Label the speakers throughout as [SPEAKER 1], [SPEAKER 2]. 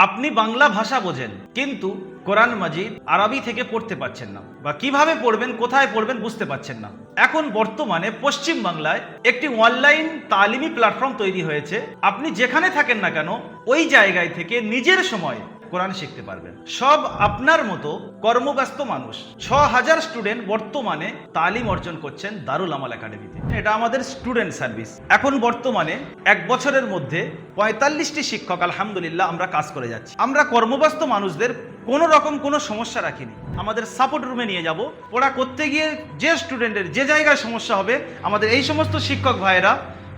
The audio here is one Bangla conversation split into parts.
[SPEAKER 1] আপনি বাংলা ভাষা বোঝেন কিন্তু কোরআন মাজিদ আরবি থেকে পড়তে পারছেন না, বা কিভাবে পড়বেন, কোথায় পড়বেন বুঝতে পারছেন না। এখন বর্তমানে পশ্চিম বাংলায় একটি অনলাইন তালিমি প্ল্যাটফর্ম তৈরি হয়েছে। আপনি যেখানে থাকেন না কেন ওই জায়গায় থেকে নিজের সময় কোরআন শিখতে পারবেন। সব আপনার মতো কর্মব্যস্ত মানুষ ৬,০০০ স্টুডেন্ট বর্তমানে তালিম অর্জন করছেন দারুল আমাল একাডেমিতে। এটা আমাদের স্টুডেন্ট সার্ভিস। এখন বর্তমানে ১ বছরের মধ্যে ৪৫টি শিক্ষক আলহামদুলিল্লাহ আমরা কাজ করে যাচ্ছি। আমরা কর্মব্যস্ত মানুষদের কোনো রকম কোনো সমস্যা রাখিনি। আমাদের সাপোর্ট রুমে নিয়ে যাব। ওরা করতে গিয়ে যে স্টুডেন্টের যে জায়গায় সমস্যা হবে, আমাদের এই সমস্ত শিক্ষক ভাইয়েরা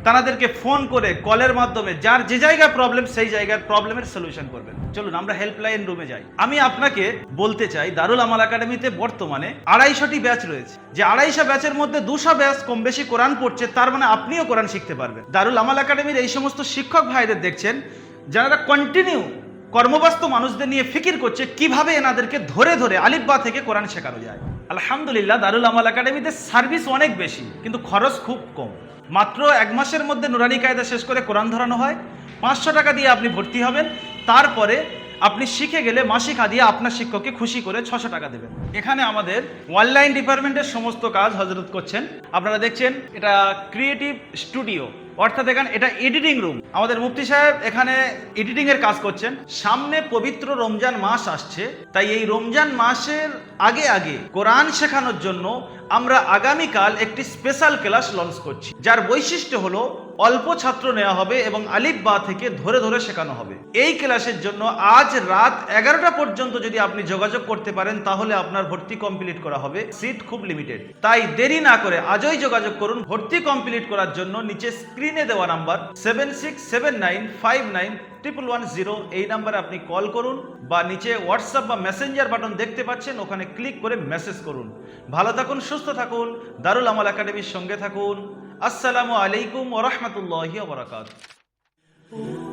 [SPEAKER 1] তাদেরকে ফোন করে কলের মাধ্যমে যার যে জায়গায় প্রবলেম সেই জায়গার প্রবলেমের সলিউশন করবেন। চলুন আমরা হেল্পলাইন রুমে যাই। আমি আপনাকে বলতে চাই দারুল আমাল একাডেমিতে বর্তমানে ২৫০টি ব্যাচ রয়েছে। যে ২৫০ ব্যাচের মধ্যে ২০০ ব্যাচ কম বেশি কোরআন পড়ছে, তার মানে আপনিও কোরআন শিখতে পারবেন। দারুল আমাল একাডেমির এই সমস্ত শিক্ষক ভাইদের দেখছেন যারা কন্টিনিউ কর্মব্যস্ত মানুষদের নিয়ে ফিকির করছে কিভাবে এনাদেরকে ধরে ধরে আলিফ বা থেকে কোরআন শেখানো যায়। আলহামদুলিল্লাহ দারুল আমাল একাডেমিতে সার্ভিস অনেক বেশি কিন্তু খরচ খুব কম। মাত্র ১ মাসের মধ্যে নুরানি কায়দা শেষ করে কোরআন ধরানো হয়। ৫০০ টাকা দিয়ে আপনি ভর্তি হবেন। তারপরে আপনি শিখে গেলে মাসিক হাদিয়া আপনার শিক্ষককে খুশি করে ৬০০ টাকা দেবেন। এখানে আমাদের অনলাইন ডিপার্টমেন্টের সমস্ত কাজ হজরত করছেন। আপনারা দেখছেন এটা ক্রিয়েটিভ স্টুডিও, অর্থাৎ এখানে এটা এডিটিং রুম। আমাদের মুফতি সাহেব এখানে এডিটিং এর কাজ করছেন। সামনে পবিত্র রমজান মাস আসছে, তাই এই রমজান মাসের আগে আগে কোরআন শেখানোর জন্য আমরা আগামীকাল একটি স্পেশাল ক্লাস লঞ্চ করছি, যার বৈশিষ্ট্য হলো অল্প ছাত্র নেওয়া হবে এবং আলিফ বা থেকে ধরে ধরে শেখানো হবে। এই ক্লাসের জন্য আজ রাত ১১টা পর্যন্ত যদি আপনি যোগাযোগ করতে পারেন তাহলে আপনার ভর্তি কমপ্লিট করা হবে। সিট খুব লিমিটেড, তাই দেরি না করে আজই যোগাযোগ করুন। ভর্তি কমপ্লিট করার জন্য নিচে স্ক্রিনে দেওয়া নাম্বার 7679591110 এই নাম্বারে আপনি কল করুন, বা নিচে হোয়াটসঅ্যাপ বা মেসেঞ্জার বাটন দেখতে পাচ্ছেন, ওখানে ক্লিক করে মেসেজ করুন। ভালো থাকুন, সুস্থ থাকুন, দারুল আমাল একাডেমির সঙ্গে থাকুন। আসসালামু আলাইকুম ওয়া রাহমাতুল্লাহি ওয়া বারাকাতুহু।